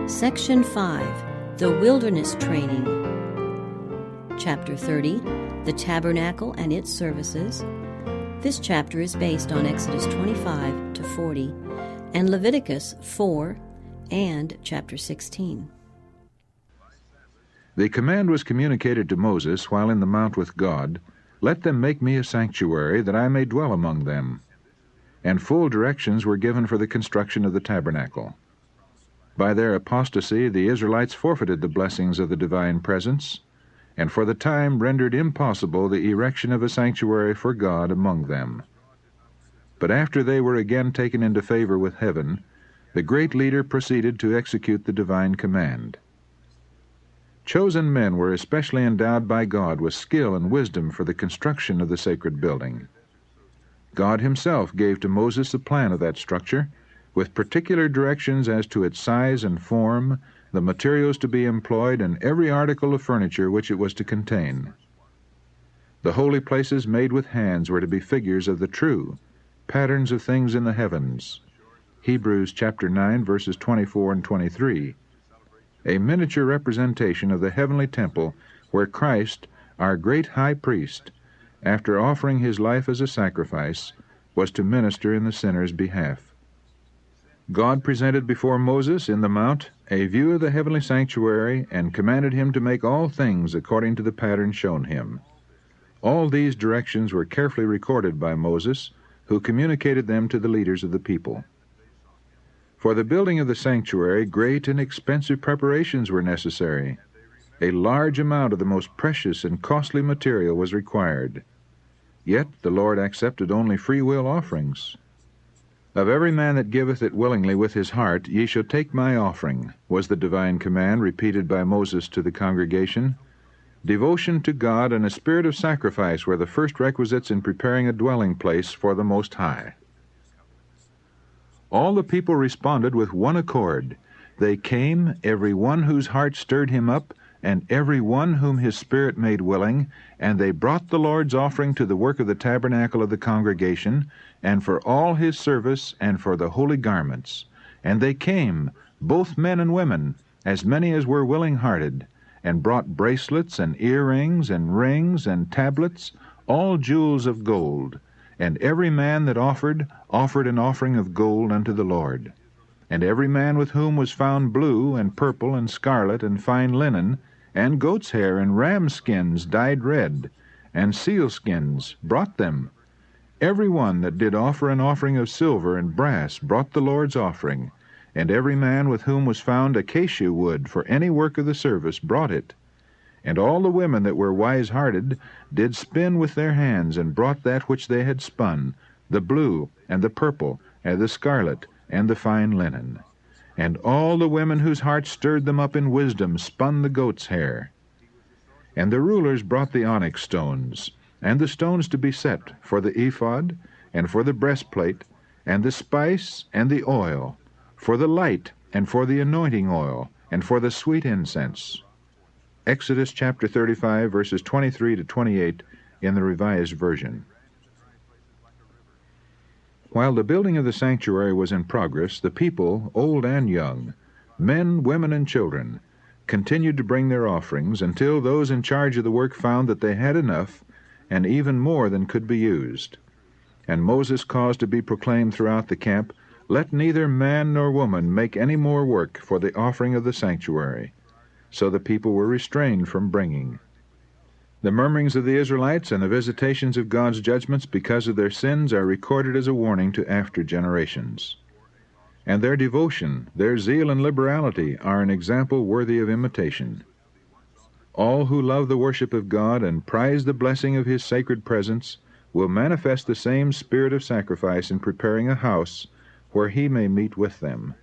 Section 5, The Wilderness Training. Chapter 30, The Tabernacle and its Services. This chapter is based on Exodus 25 to 40 and Leviticus 4 and chapter 16. The command was communicated to Moses while in the mount with God, "Let them make me a sanctuary, that I may dwell among them." And full directions were given for the construction of the tabernacle. By their apostasy, the Israelites forfeited the blessings of the divine presence, and for the time rendered impossible the erection of a sanctuary for God among them. But after they were again taken into favor with heaven, the great leader proceeded to execute the divine command. Chosen men were especially endowed by God with skill and wisdom for the construction of the sacred building. God himself gave to Moses a plan of that structure, with particular directions as to its size and form, the materials to be employed, and every article of furniture which it was to contain. The holy places made with hands were to be figures of the true, patterns of things in the heavens. Hebrews chapter 9, verses 24 and 23. A miniature representation of the heavenly temple where Christ, our great high priest, after offering his life as a sacrifice, was to minister in the sinner's behalf. God presented before Moses in the mount a view of the heavenly sanctuary and commanded him to make all things according to the pattern shown him. All these directions were carefully recorded by Moses, who communicated them to the leaders of the people. For the building of the sanctuary, great and expensive preparations were necessary. A large amount of the most precious and costly material was required. Yet the Lord accepted only free will offerings. "Of every man that giveth it willingly with his heart, ye shall take my offering," was the divine command repeated by Moses to the congregation. Devotion to God and a spirit of sacrifice were the first requisites in preparing a dwelling place for the Most High. All the people responded with one accord. They came, every one whose heart stirred him up, and every one whom his spirit made willing, and they brought the Lord's offering to the work of the tabernacle of the congregation, and for all his service, and for the holy garments. And they came, both men and women, as many as were willing-hearted, and brought bracelets, and earrings, and rings, and tablets, all jewels of gold. And every man that offered an offering of gold unto the Lord. And every man with whom was found blue, and purple, and scarlet, and fine linen, and goat's hair, and ram skins dyed red, and seal skins, brought them. Every one that did offer an offering of silver and brass brought the Lord's offering, and every man with whom was found acacia wood for any work of the service brought it. And all the women that were wise-hearted did spin with their hands, and brought that which they had spun, the blue, and the purple, and the scarlet, and the fine linen. And all the women whose hearts stirred them up in wisdom spun the goat's hair. And the rulers brought the onyx stones, and the stones to be set for the ephod, and for the breastplate, and the spice, and the oil, for the light, and for the anointing oil, and for the sweet incense. Exodus chapter 35, verses 23 to 28 in the Revised Version. While the building of the sanctuary was in progress, the people, old and young, men, women, and children, continued to bring their offerings until those in charge of the work found that they had enough, and even more than could be used. And Moses caused to be proclaimed throughout the camp, "Let neither man nor woman make any more work for the offering of the sanctuary." So the people were restrained from bringing. The murmurings of the Israelites and the visitations of God's judgments because of their sins are recorded as a warning to after generations. And their devotion, their zeal and liberality are an example worthy of imitation. All who love the worship of God and prize the blessing of his sacred presence will manifest the same spirit of sacrifice in preparing a house where he may meet with them.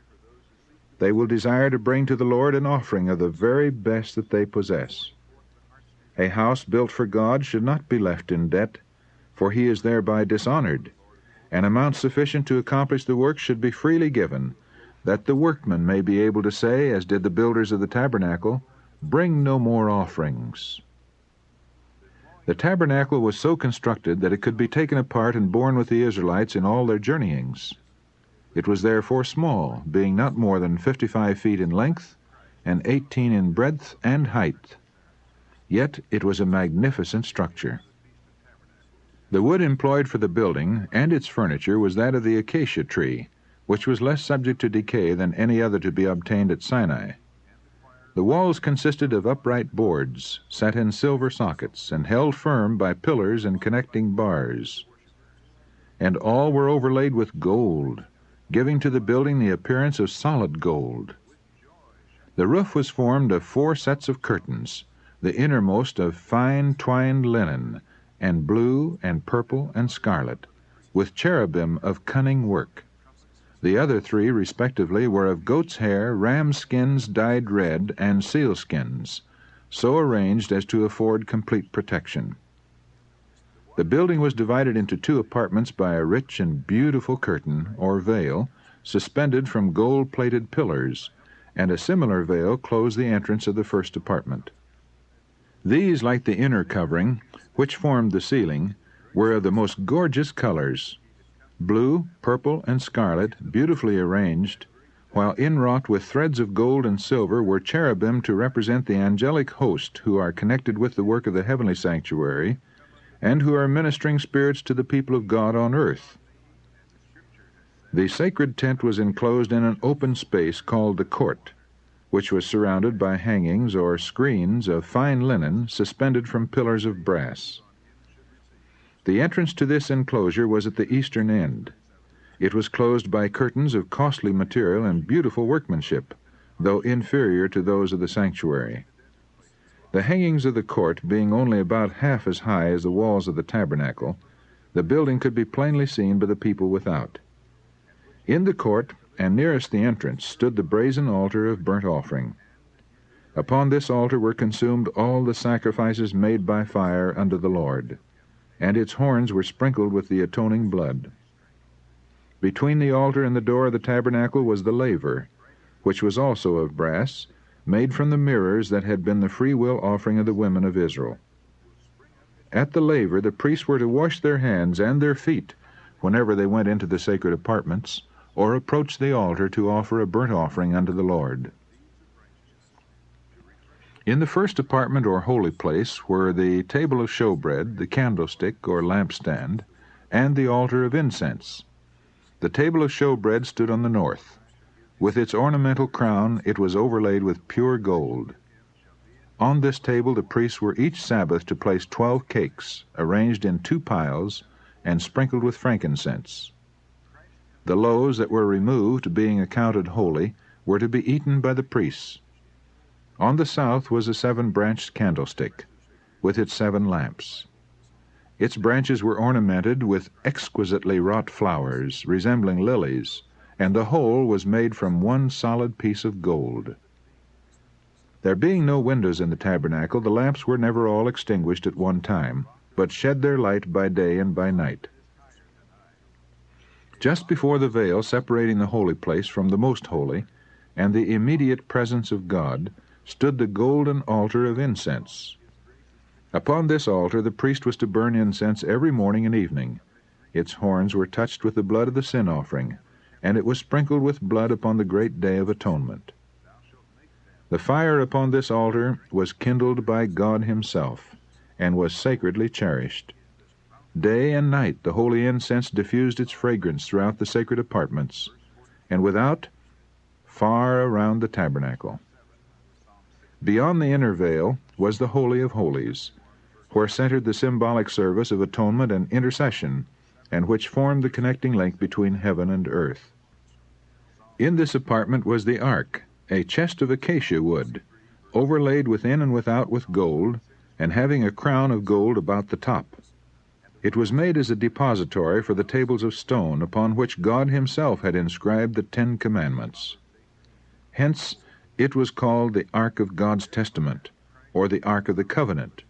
They will desire to bring to the Lord an offering of the very best that they possess. A house built for God should not be left in debt, for he is thereby dishonored. An amount sufficient to accomplish the work should be freely given, that the workman may be able to say, as did the builders of the tabernacle, "Bring no more offerings." The tabernacle was so constructed that it could be taken apart and borne with the Israelites in all their journeyings. It was therefore small, being not more than 55 feet in length and 18 in breadth and height. Yet it was a magnificent structure. The wood employed for the building and its furniture was that of the acacia tree, which was less subject to decay than any other to be obtained at Sinai. The walls consisted of upright boards set in silver sockets and held firm by pillars and connecting bars. And all were overlaid with gold, giving to the building the appearance of solid gold. The roof was formed of 4 sets of curtains, the innermost of fine twined linen, and blue and purple and scarlet, with cherubim of cunning work. The other 3, respectively, were of goat's hair, ram skins dyed red, and seal skins, so arranged as to afford complete protection. The building was divided into 2 apartments by a rich and beautiful curtain, or veil, suspended from gold-plated pillars, and a similar veil closed the entrance of the first apartment. These, like the inner covering, which formed the ceiling, were of the most gorgeous colors, blue, purple, and scarlet, beautifully arranged, while inwrought with threads of gold and silver were cherubim to represent the angelic host who are connected with the work of the heavenly sanctuary, and who are ministering spirits to the people of God on earth. The sacred tent was enclosed in an open space called the court, which was surrounded by hangings or screens of fine linen suspended from pillars of brass. The entrance to this enclosure was at the eastern end. It was closed by curtains of costly material and beautiful workmanship, though inferior to those of the sanctuary. The hangings of the court being only about half as high as the walls of the tabernacle, the building could be plainly seen by the people without. In the court, and nearest the entrance, stood the brazen altar of burnt offering. Upon this altar were consumed all the sacrifices made by fire unto the Lord, and its horns were sprinkled with the atoning blood. Between the altar and the door of the tabernacle was the laver, which was also of brass, made from the mirrors that had been the free will offering of the women of Israel. At the laver the priests were to wash their hands and their feet whenever they went into the sacred apartments, or approached the altar to offer a burnt offering unto the Lord. In the first apartment or holy place were the table of showbread, the candlestick or lampstand, and the altar of incense. The table of showbread stood on the north. With its ornamental crown it was overlaid with pure gold. On this table the priests were each Sabbath to place 12 cakes, arranged in 2 piles, and sprinkled with frankincense. The loaves that were removed, being accounted holy, were to be eaten by the priests. On the south was a 7-branched candlestick, with its 7 lamps. Its branches were ornamented with exquisitely wrought flowers, resembling lilies, and the whole was made from one solid piece of gold. There being no windows in the tabernacle, the lamps were never all extinguished at one time, but shed their light by day and by night. Just before the veil separating the holy place from the most holy, and the immediate presence of God, stood the golden altar of incense. Upon this altar the priest was to burn incense every morning and evening. Its horns were touched with the blood of the sin offering, and it was sprinkled with blood upon the great day of atonement. The fire upon this altar was kindled by God himself, and was sacredly cherished. Day and night the holy incense diffused its fragrance throughout the sacred apartments, and without, far around the tabernacle. Beyond the inner veil was the Holy of Holies, where centered the symbolic service of atonement and intercession, and which formed the connecting link between heaven and earth. In this apartment was the ark, a chest of acacia wood, overlaid within and without with gold, and having a crown of gold about the top. It was made as a depository for the tables of stone upon which God himself had inscribed the 10 Commandments. Hence it was called the Ark of God's Testament, or the Ark of the Covenant,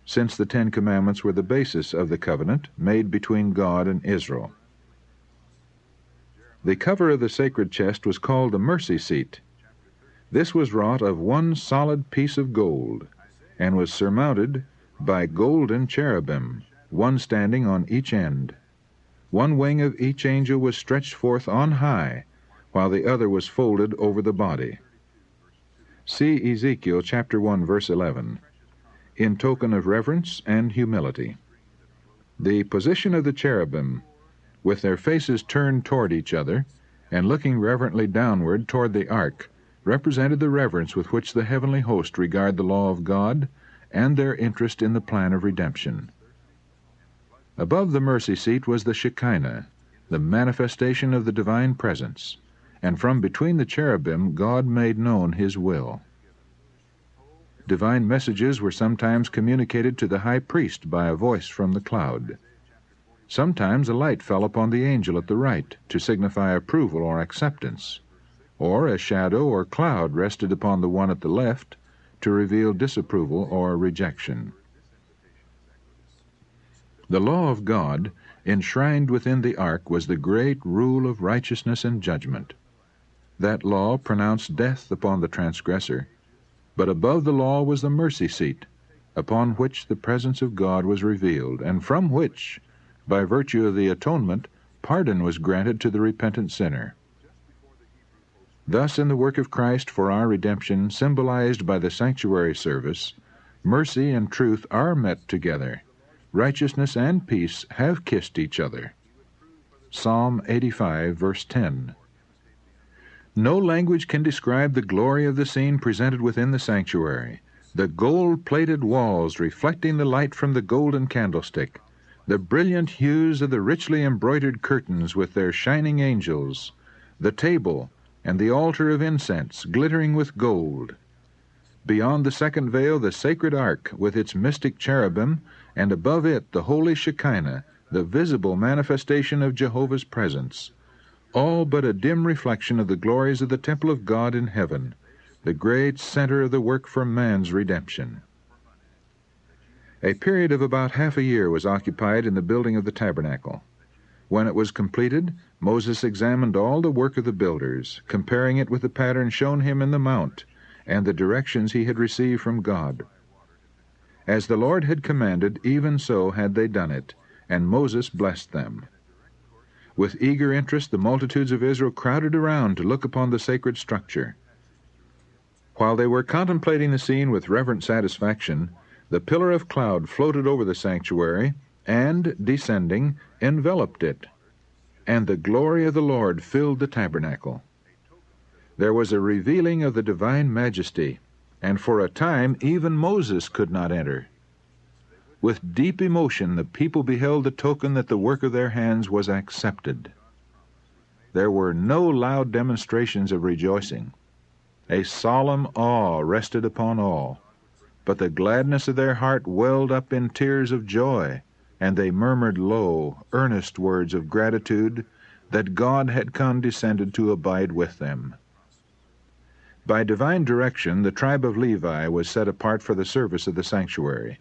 since the 10 Commandments were the basis of the covenant made between God and Israel. The cover of the sacred chest was called the mercy seat. This was wrought of one solid piece of gold, and was surmounted by golden cherubim, one standing on each end. One wing of each angel was stretched forth on high, while the other was folded over the body. See Ezekiel chapter 1, verse 11, in token of reverence and humility. The position of the cherubim, with their faces turned toward each other, and looking reverently downward toward the ark, represented the reverence with which the heavenly host regard the law of God and their interest in the plan of redemption. Above the mercy seat was the Shekinah, the manifestation of the divine presence, and from between the cherubim God made known his will. Divine messages were sometimes communicated to the high priest by a voice from the cloud. Sometimes a light fell upon the angel at the right to signify approval or acceptance, or a shadow or cloud rested upon the one at the left to reveal disapproval or rejection. The law of God, enshrined within the ark, was the great rule of righteousness and judgment. That law pronounced death upon the transgressor, but above the law was the mercy seat, upon which the presence of God was revealed, and from which, by virtue of the atonement, pardon was granted to the repentant sinner. Thus, in the work of Christ for our redemption, symbolized by the sanctuary service, mercy and truth are met together. Righteousness and peace have kissed each other. Psalm 85, verse 10. No language can describe the glory of the scene presented within the sanctuary. The gold-plated walls reflecting the light from the golden candlestick, the brilliant hues of the richly embroidered curtains with their shining angels, the table and the altar of incense glittering with gold. Beyond the second veil, the sacred ark with its mystic cherubim, and above it the holy Shekinah, the visible manifestation of Jehovah's presence, all but a dim reflection of the glories of the temple of God in heaven, the great center of the work for man's redemption. A period of about half a year was occupied in the building of the tabernacle. When it was completed, Moses examined all the work of the builders, comparing it with the pattern shown him in the mount, and the directions he had received from God. As the Lord had commanded, even so had they done it, and Moses blessed them. With eager interest the multitudes of Israel crowded around to look upon the sacred structure. While they were contemplating the scene with reverent satisfaction, the pillar of cloud floated over the sanctuary, and, descending, enveloped it, and the glory of the Lord filled the tabernacle. There was a revealing of the divine majesty, and for a time even Moses could not enter. With deep emotion the people beheld the token that the work of their hands was accepted. There were no loud demonstrations of rejoicing. A solemn awe rested upon all, but the gladness of their heart welled up in tears of joy, and they murmured low, earnest words of gratitude that God had condescended to abide with them. By divine direction, the tribe of Levi was set apart for the service of the sanctuary.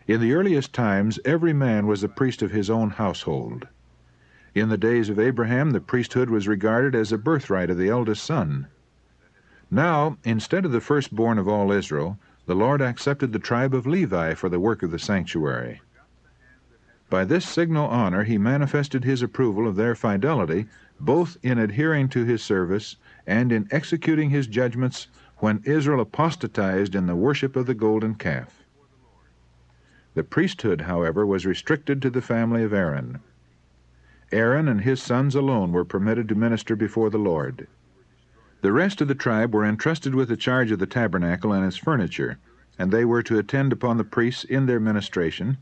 In the earliest times, every man was a priest of his own household. In the days of Abraham, the priesthood was regarded as a birthright of the eldest son. Now, instead of the firstborn of all Israel, the Lord accepted the tribe of Levi for the work of the sanctuary. By this signal honor he manifested his approval of their fidelity, both in adhering to his service and in executing his judgments when Israel apostatized in the worship of the golden calf. The priesthood, however, was restricted to the family of Aaron. Aaron and his sons alone were permitted to minister before the Lord. The rest of the tribe were entrusted with the charge of the tabernacle and its furniture, and they were to attend upon the priests in their ministration,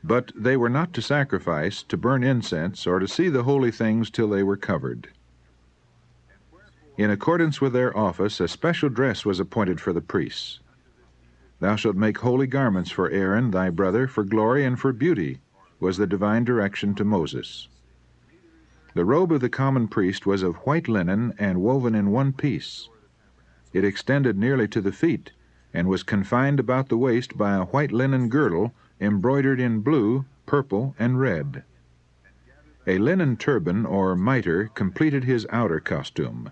but they were not to sacrifice, to burn incense, or to see the holy things till they were covered. In accordance with their office, a special dress was appointed for the priests. Thou shalt make holy garments for Aaron thy brother, for glory and for beauty, was the divine direction to Moses. The robe of the common priest was of white linen and woven in one piece. It extended nearly to the feet, and was confined about the waist by a white linen girdle embroidered in blue, purple, and red. A linen turban or mitre completed his outer costume.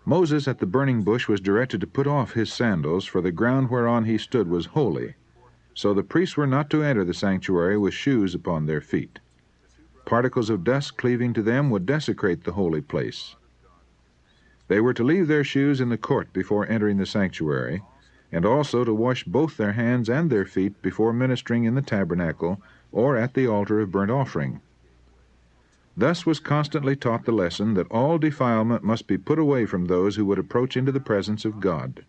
Moses at the burning bush was directed to put off his sandals, for the ground whereon he stood was holy, so the priests were not to enter the sanctuary with shoes upon their feet. Particles of dust cleaving to them would desecrate the holy place. They were to leave their shoes in the court before entering the sanctuary, and also to wash both their hands and their feet before ministering in the tabernacle or at the altar of burnt offering. Thus was constantly taught the lesson that all defilement must be put away from those who would approach into the presence of God.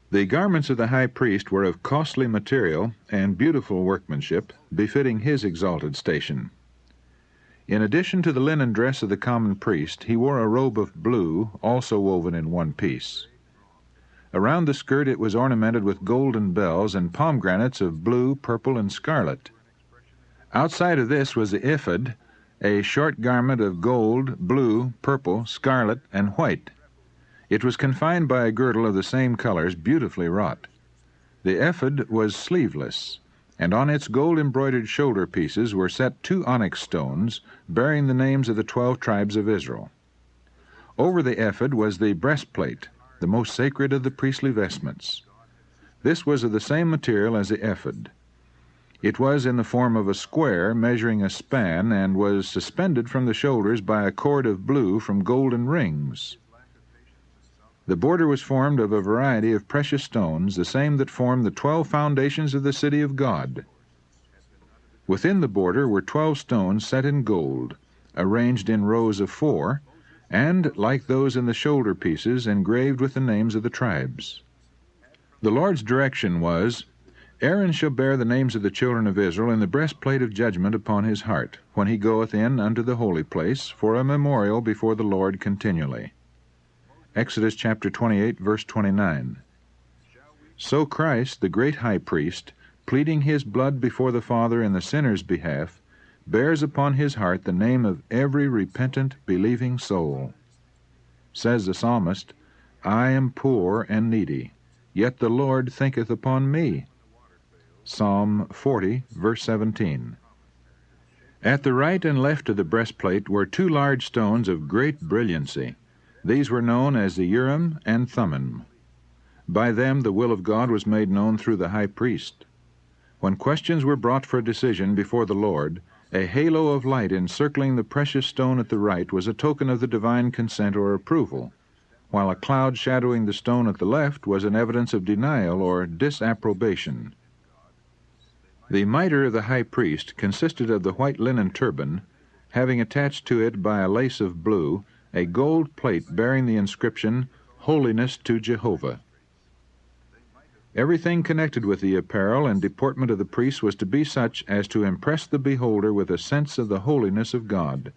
The garments of the high priest were of costly material and beautiful workmanship, befitting his exalted station. In addition to the linen dress of the common priest, he wore a robe of blue, also woven in one piece. Around the skirt it was ornamented with golden bells and pomegranates of blue, purple, and scarlet. Outside of this was the ephod, a short garment of gold, blue, purple, scarlet, and white. It was confined by a girdle of the same colors, beautifully wrought. The ephod was sleeveless, and on its gold-embroidered shoulder pieces were set 2 onyx stones, bearing the names of the 12 tribes of Israel. Over the ephod was the breastplate, the most sacred of the priestly vestments. This was of the same material as the ephod. It was in the form of a square measuring a span, and was suspended from the shoulders by a cord of blue from golden rings. The border was formed of a variety of precious stones, the same that formed the 12 foundations of the city of God. Within the border were 12 stones set in gold, arranged in rows of 4, and, like those in the shoulder pieces, engraved with the names of the tribes. The Lord's direction was, Aaron shall bear the names of the children of Israel in the breastplate of judgment upon his heart, when he goeth in unto the holy place, for a memorial before the Lord continually. Exodus chapter 28, verse 29. So Christ, the great high priest, pleading his blood before the Father in the sinner's behalf, bears upon his heart the name of every repentant, believing soul. Says the psalmist, I am poor and needy, yet the Lord thinketh upon me. Psalm 40, verse 17. At the right and left of the breastplate were 2 large stones of great brilliancy. These were known as the Urim and Thummim. By them the will of God was made known through the high priest. When questions were brought for decision before the Lord, a halo of light encircling the precious stone at the right was a token of the divine consent or approval, while a cloud shadowing the stone at the left was an evidence of denial or disapprobation. The mitre of the high priest consisted of the white linen turban, having attached to it by a lace of blue a gold plate bearing the inscription, Holiness to Jehovah. Everything connected with the apparel and deportment of the priest was to be such as to impress the beholder with a sense of the holiness of God,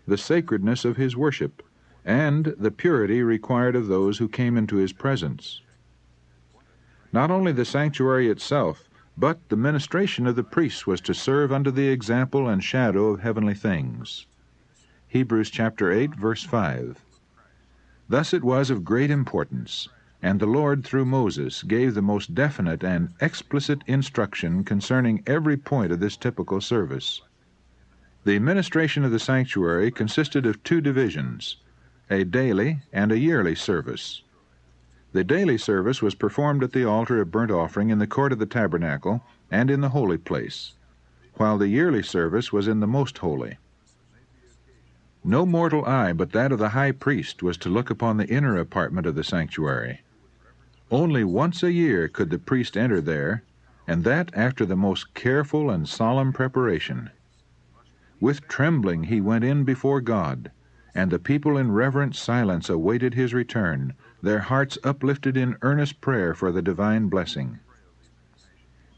the sacredness of his worship, and the purity required of those who came into his presence. Not only the sanctuary itself, but the ministration of the priests was to serve unto the example and shadow of heavenly things. Hebrews chapter 8, verse 5. Thus it was of great importance, and the Lord through Moses gave the most definite and explicit instruction concerning every point of this typical service. The administration of the sanctuary consisted of 2 divisions, a daily and a yearly service. The daily service was performed at the altar of burnt offering in the court of the tabernacle and in the holy place, while the yearly service was in the most holy. No mortal eye but that of the high priest was to look upon the inner apartment of the sanctuary. Only once a year could the priest enter there, and that after the most careful and solemn preparation. With trembling he went in before God, and the people in reverent silence awaited his return, their hearts uplifted in earnest prayer for the divine blessing.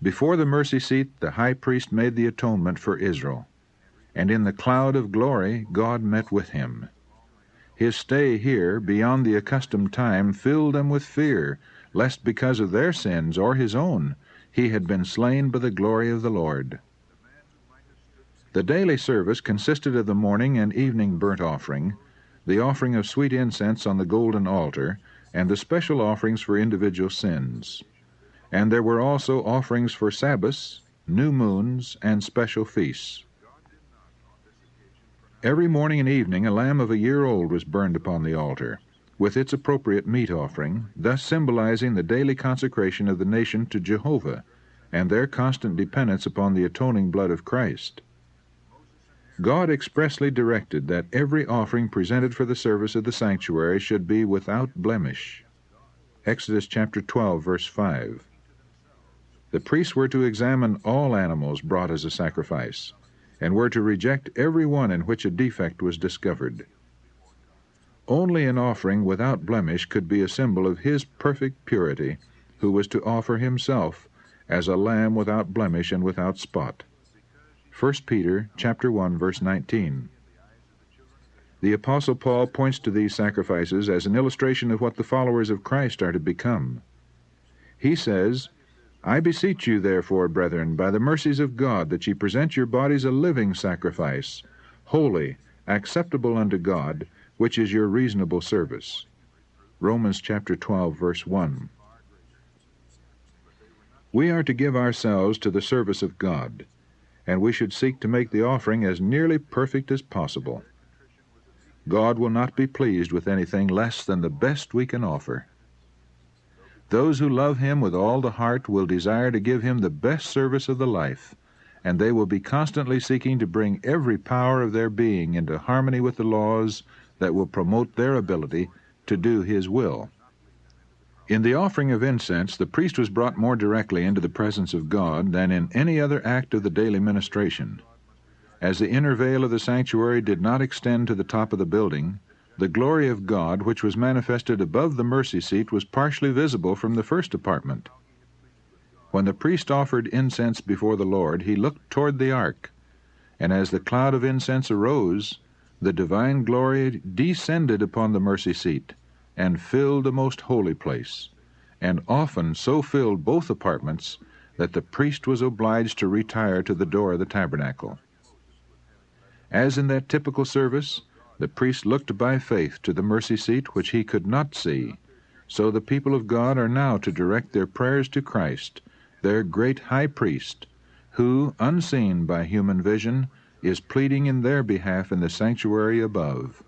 Before the mercy seat the high priest made the atonement for Israel, and in the cloud of glory God met with him. His stay here, beyond the accustomed time, filled them with fear, lest because of their sins or his own, he had been slain by the glory of the Lord. The daily service consisted of the morning and evening burnt offering, the offering of sweet incense on the golden altar, and the special offerings for individual sins. And there were also offerings for Sabbaths, new moons, and special feasts. Every morning and evening a lamb of a year old was burned upon the altar, with its appropriate meat offering, thus symbolizing the daily consecration of the nation to Jehovah, and their constant dependence upon the atoning blood of Christ. God expressly directed that every offering presented for the service of the sanctuary should be without blemish. Exodus chapter 12, verse 5. The priests were to examine all animals brought as a sacrifice, and were to reject every one in which a defect was discovered. Only an offering without blemish could be a symbol of His perfect purity, who was to offer Himself as a lamb without blemish and without spot. 1 Peter chapter 1, verse 19. The Apostle Paul points to these sacrifices as an illustration of what the followers of Christ are to become. He says, "I beseech you, therefore, brethren, by the mercies of God, that ye present your bodies a living sacrifice, holy, acceptable unto God, which is your reasonable service." Romans chapter 12, verse 1. We are to give ourselves to the service of God, and we should seek to make the offering as nearly perfect as possible. God will not be pleased with anything less than the best we can offer. Those who love Him with all the heart will desire to give Him the best service of the life, and they will be constantly seeking to bring every power of their being into harmony with the laws that will promote their ability to do His will. In the offering of incense, the priest was brought more directly into the presence of God than in any other act of the daily ministration. As the inner veil of the sanctuary did not extend to the top of the building, the glory of God, which was manifested above the mercy seat, was partially visible from the first apartment. When the priest offered incense before the Lord, he looked toward the ark, and as the cloud of incense arose, the divine glory descended upon the mercy seat, and filled the most holy place, and often so filled both apartments that the priest was obliged to retire to the door of the tabernacle. As in that typical service, the priest looked by faith to the mercy seat which he could not see, so the people of God are now to direct their prayers to Christ, their great high priest, who, unseen by human vision, is pleading in their behalf in the sanctuary above.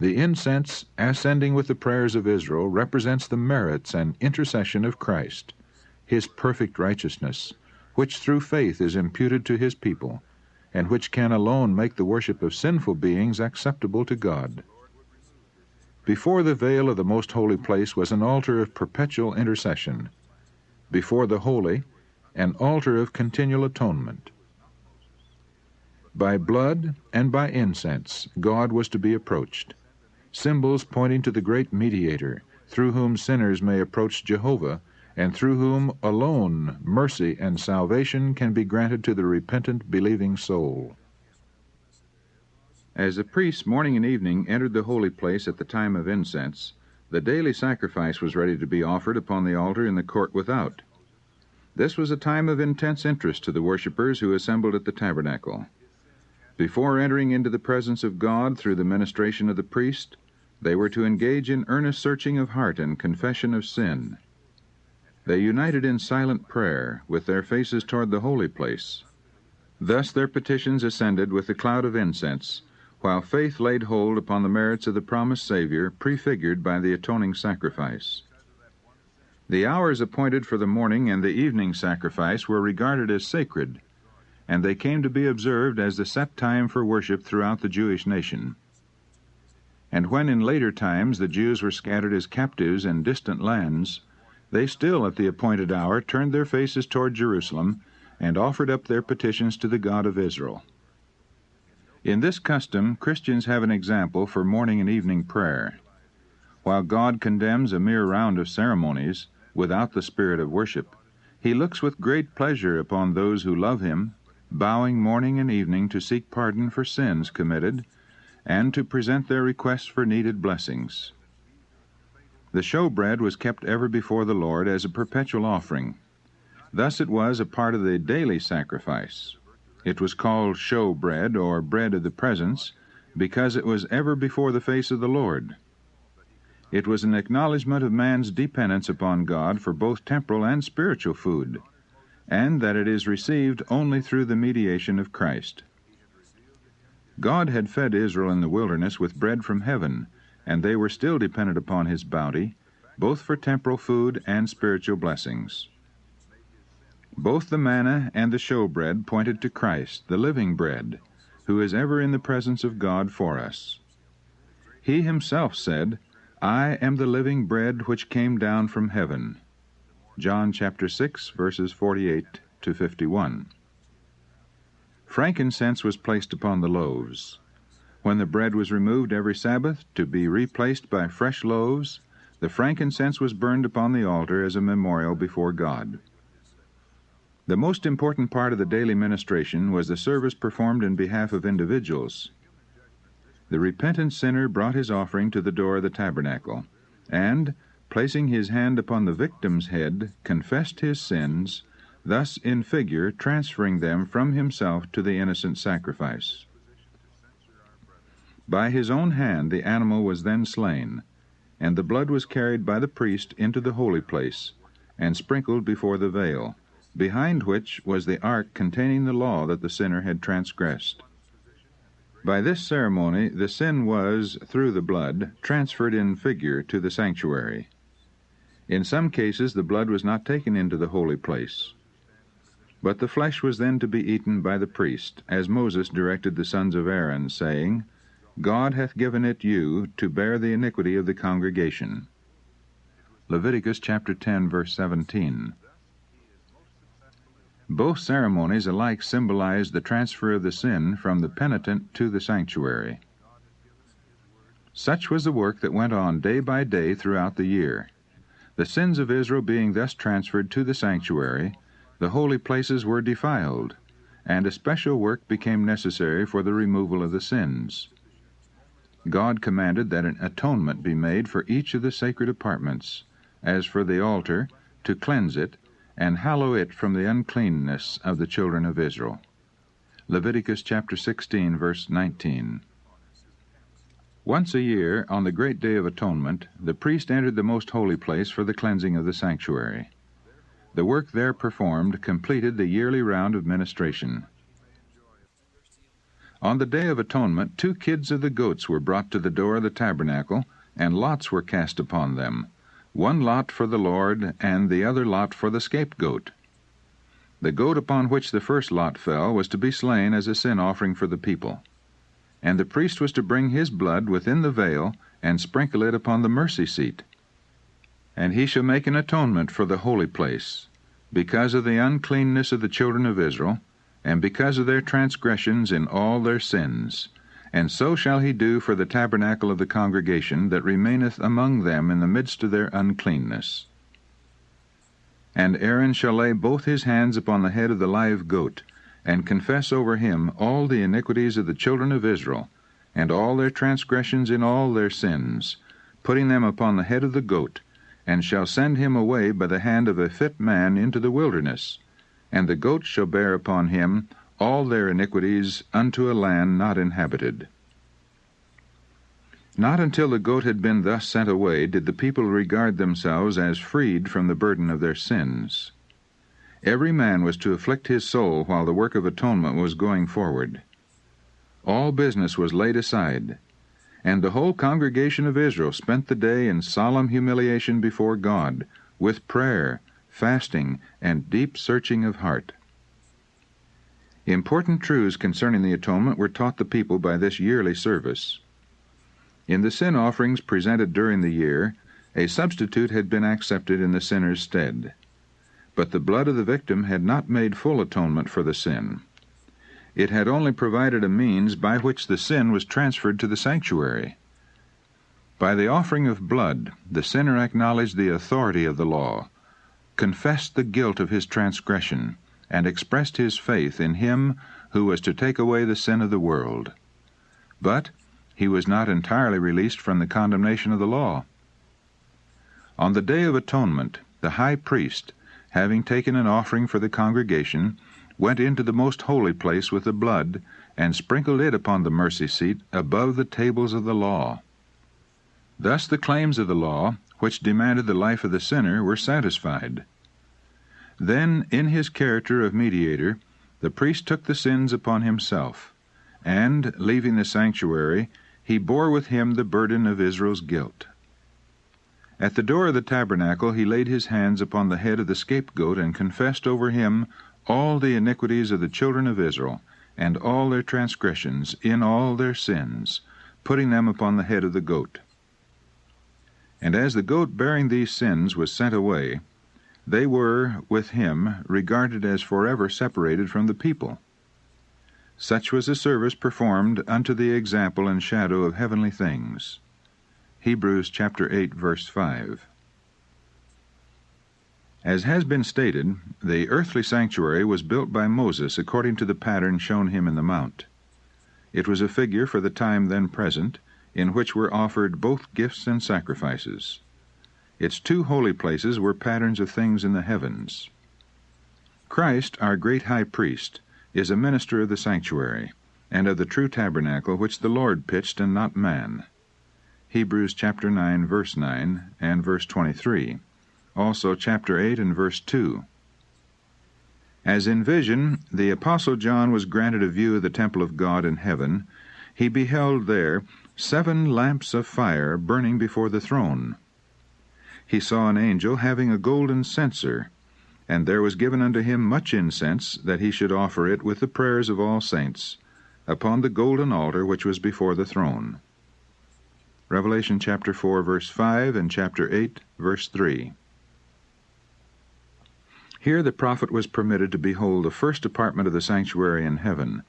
The incense, ascending with the prayers of Israel, represents the merits and intercession of Christ, His perfect righteousness, which through faith is imputed to His people, and which can alone make the worship of sinful beings acceptable to God. Before the veil of the most holy place was an altar of perpetual intercession. Before the holy, an altar of continual atonement. By blood and by incense, God was to be approached, symbols pointing to the great mediator, through whom sinners may approach Jehovah, and through whom alone mercy and salvation can be granted to the repentant, believing soul. As the priests morning and evening entered the holy place at the time of incense, the daily sacrifice was ready to be offered upon the altar in the court without. This was a time of intense interest to the worshippers who assembled at the tabernacle. Before entering into the presence of God through the ministration of the priest, they were to engage in earnest searching of heart and confession of sin. They united in silent prayer, with their faces toward the holy place. Thus their petitions ascended with the cloud of incense, while faith laid hold upon the merits of the promised Savior, prefigured by the atoning sacrifice. The hours appointed for the morning and the evening sacrifice were regarded as sacred, and they came to be observed as the set time for worship throughout the Jewish nation. And when in later times the Jews were scattered as captives in distant lands, they still at the appointed hour turned their faces toward Jerusalem and offered up their petitions to the God of Israel. In this custom, Christians have an example for morning and evening prayer. While God condemns a mere round of ceremonies, without the spirit of worship, He looks with great pleasure upon those who love Him, bowing morning and evening to seek pardon for sins committed, and to present their requests for needed blessings. The showbread was kept ever before the Lord as a perpetual offering. Thus it was a part of the daily sacrifice. It was called showbread, or bread of the presence, because it was ever before the face of the Lord. It was an acknowledgment of man's dependence upon God for both temporal and spiritual food, and that it is received only through the mediation of Christ. God had fed Israel in the wilderness with bread from heaven, and they were still dependent upon His bounty, both for temporal food and spiritual blessings. Both the manna and the showbread pointed to Christ, the living bread, who is ever in the presence of God for us. He himself said, "I am the living bread which came down from heaven." John chapter 6, verses 48 to 51. Frankincense was placed upon the loaves. When the bread was removed every Sabbath to be replaced by fresh loaves, the frankincense was burned upon the altar as a memorial before God. The most important part of the daily ministration was the service performed in behalf of individuals. The repentant sinner brought his offering to the door of the tabernacle, and, placing his hand upon the victim's head, confessed his sins, thus in figure transferring them from himself to the innocent sacrifice. By his own hand the animal was then slain, and the blood was carried by the priest into the holy place, and sprinkled before the veil, behind which was the ark containing the law that the sinner had transgressed. By this ceremony the sin was, through the blood, transferred in figure to the sanctuary. In some cases the blood was not taken into the holy place, but the flesh was then to be eaten by the priest, as Moses directed the sons of Aaron, saying, "God hath given it you to bear the iniquity of the congregation." Leviticus chapter 10, verse 17. Both ceremonies alike symbolized the transfer of the sin from the penitent to the sanctuary. Such was the work that went on day by day throughout the year. The sins of Israel being thus transferred to the sanctuary, the holy places were defiled, and a special work became necessary for the removal of the sins. God commanded that an atonement be made for each of the sacred apartments, as for the altar, to cleanse it, and hallow it from the uncleanness of the children of Israel. Leviticus chapter 16, verse 19. Once a year, on the great day of atonement, the priest entered the most holy place for the cleansing of the sanctuary. The work there performed completed the yearly round of ministration. On the Day of Atonement, 2 kids of the goats were brought to the door of the tabernacle, and lots were cast upon them, one lot for the Lord, and the other lot for the scapegoat. The goat upon which the first lot fell was to be slain as a sin offering for the people, and the priest was to bring his blood within the veil and sprinkle it upon the mercy seat. And he shall make an atonement for the holy place, because of the uncleanness of the children of Israel, and because of their transgressions in all their sins. And so shall he do for the tabernacle of the congregation that remaineth among them in the midst of their uncleanness. And Aaron shall lay both his hands upon the head of the live goat, and confess over him all the iniquities of the children of Israel, and all their transgressions in all their sins, putting them upon the head of the goat, and shall send him away by the hand of a fit man into the wilderness. And the goat shall bear upon him all their iniquities unto a land not inhabited. Not until the goat had been thus sent away did the people regard themselves as freed from the burden of their sins. Every man was to afflict his soul while the work of atonement was going forward. All business was laid aside, and the whole congregation of Israel spent the day in solemn humiliation before God, with prayer, fasting, and deep searching of heart. Important truths concerning the atonement were taught the people by this yearly service. In the sin offerings presented during the year, a substitute had been accepted in the sinner's stead, but the blood of the victim had not made full atonement for the sin. It had only provided a means by which the sin was transferred to the sanctuary. By the offering of blood, the sinner acknowledged the authority of the law, confessed the guilt of his transgression, and expressed his faith in him who was to take away the sin of the world. But he was not entirely released from the condemnation of the law. On the Day of Atonement, the high priest, having taken an offering for the congregation, went into the most holy place with the blood, and sprinkled it upon the mercy seat above the tables of the law. Thus the claims of the law, which demanded the life of the sinner, were satisfied. Then, in his character of mediator, the priest took the sins upon himself, and, leaving the sanctuary, he bore with him the burden of Israel's guilt. At the door of the tabernacle he laid his hands upon the head of the scapegoat, and confessed over him all the iniquities of the children of Israel, and all their transgressions in all their sins, putting them upon the head of the goat. And as the goat bearing these sins was sent away, they were, with him, regarded as forever separated from the people. Such was the service performed unto the example and shadow of heavenly things. Hebrews chapter 8, verse 5. As has been stated, the earthly sanctuary was built by Moses according to the pattern shown him in the mount. It was a figure for the time then present, in which were offered both gifts and sacrifices. Its two holy places were patterns of things in the heavens. Christ, our great high priest, is a minister of the sanctuary, and of the true tabernacle which the Lord pitched and not man. Hebrews chapter 9, verse 9, and verse 23. Also chapter 8 and verse 2. As in vision, the Apostle John was granted a view of the temple of God in heaven, he beheld there 7 lamps of fire burning before the throne. He saw an angel having a golden censer, and there was given unto him much incense, that he should offer it with the prayers of all saints, upon the golden altar which was before the throne. Revelation chapter 4, verse 5, and chapter 8, verse 3. Here the prophet was permitted to behold the first apartment of the sanctuary in heaven,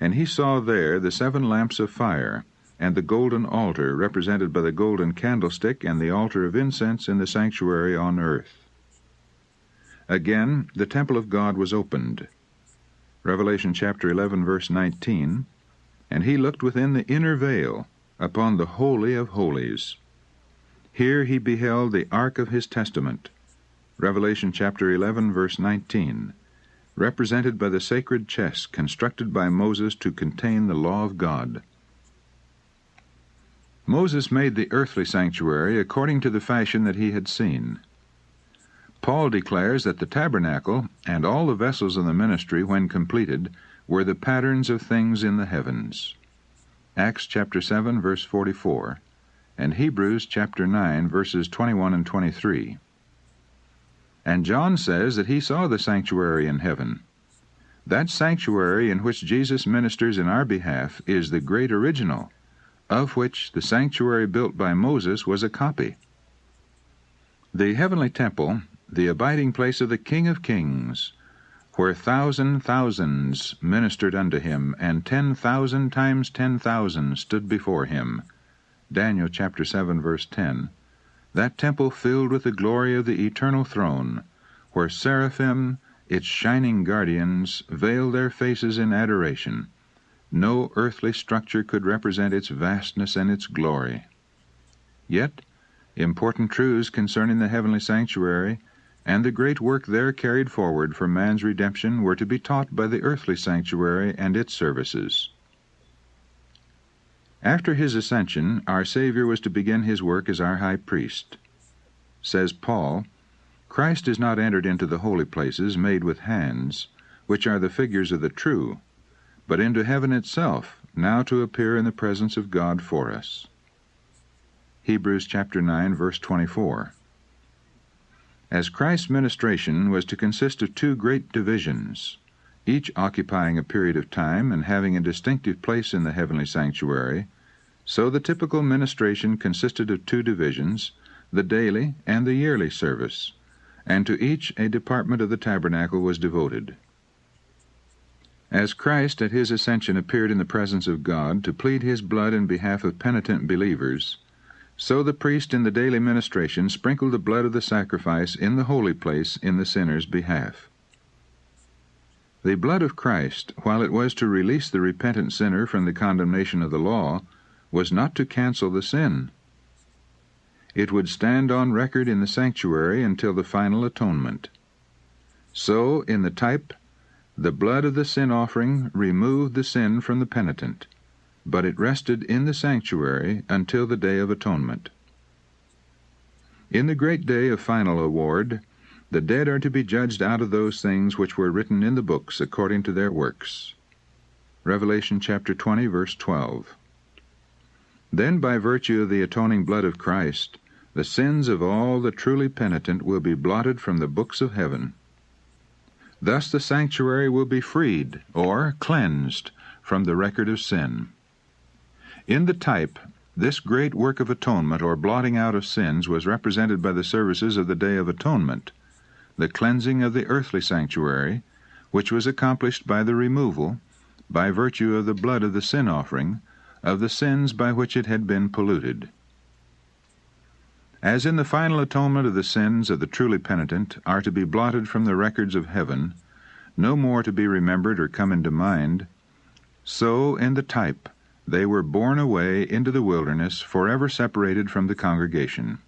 and he saw there the 7 lamps of fire, and the golden altar represented by the golden candlestick and the altar of incense in the sanctuary on earth. Again, the temple of God was opened. Revelation chapter 11, verse 19, and he looked within the inner veil, upon the Holy of Holies. Here he beheld the ark of his testament, Revelation chapter 11, verse 19, represented by the sacred chest constructed by Moses to contain the law of God. Moses made the earthly sanctuary according to the fashion that he had seen. Paul declares that the tabernacle and all the vessels of the ministry, when completed, were the patterns of things in the heavens. Acts chapter 7, verse 44, and Hebrews chapter 9, verses 21 and 23. And John says that he saw the sanctuary in heaven. That sanctuary in which Jesus ministers in our behalf is the great original, of which the sanctuary built by Moses was a copy. The heavenly temple, the abiding place of the King of Kings, where thousands ministered unto him, and 10,000 times 10,000 stood before him. Daniel chapter 7, verse 10. That temple filled with the glory of the eternal throne, where seraphim, its shining guardians, veiled their faces in adoration. No earthly structure could represent its vastness and its glory. Yet, important truths concerning the heavenly sanctuary and the great work there carried forward for man's redemption were to be taught by the earthly sanctuary and its services. After his ascension, our Savior was to begin his work as our high priest. Says Paul, Christ is not entered into the holy places made with hands, which are the figures of the true, but into heaven itself, now to appear in the presence of God for us. Hebrews chapter 9, verse 24. As Christ's ministration was to consist of 2 great divisions, each occupying a period of time and having a distinctive place in the heavenly sanctuary, so the typical ministration consisted of 2 divisions, the daily and the yearly service, and to each a department of the tabernacle was devoted. As Christ at his ascension appeared in the presence of God to plead his blood in behalf of penitent believers, so the priest in the daily ministration sprinkled the blood of the sacrifice in the holy place in the sinner's behalf. The blood of Christ, while it was to release the repentant sinner from the condemnation of the law, was not to cancel the sin. It would stand on record in the sanctuary until the final atonement. So, in the type, the blood of the sin offering removed the sin from the penitent, but it rested in the sanctuary until the day of atonement. In the great day of final award, the dead are to be judged out of those things which were written in the books according to their works. Revelation chapter 20, verse 12. Then, by virtue of the atoning blood of Christ, the sins of all the truly penitent will be blotted from the books of heaven. Thus the sanctuary will be freed, or cleansed, from the record of sin. In the type, this great work of atonement or blotting out of sins was represented by the services of the Day of Atonement, the cleansing of the earthly sanctuary, which was accomplished by the removal, by virtue of the blood of the sin offering, of the sins by which it had been polluted. As in the final atonement of the sins of the truly penitent are to be blotted from the records of heaven, no more to be remembered or come into mind, so in the type they were borne away into the wilderness, forever separated from the congregation.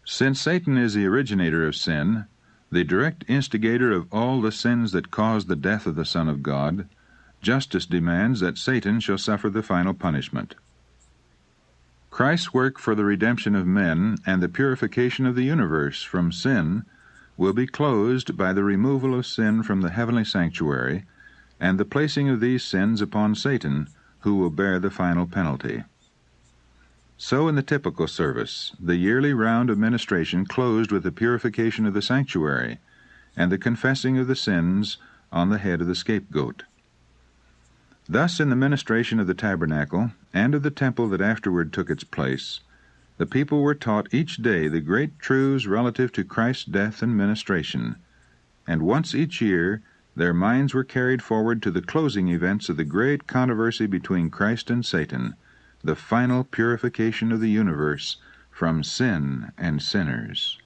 Since Satan is the originator of sin, the direct instigator of all the sins that caused the death of the Son of God, justice demands that Satan shall suffer the final punishment. Christ's work for the redemption of men and the purification of the universe from sin will be closed by the removal of sin from the heavenly sanctuary and the placing of these sins upon Satan, who will bear the final penalty. So in the typical service, the yearly round of ministration closed with the purification of the sanctuary and the confessing of the sins on the head of the scapegoat. Thus in the ministration of the tabernacle and of the temple that afterward took its place, the people were taught each day the great truths relative to Christ's death and ministration, and once each year their minds were carried forward to the closing events of the great controversy between Christ and Satan, the final purification of the universe from sin and sinners.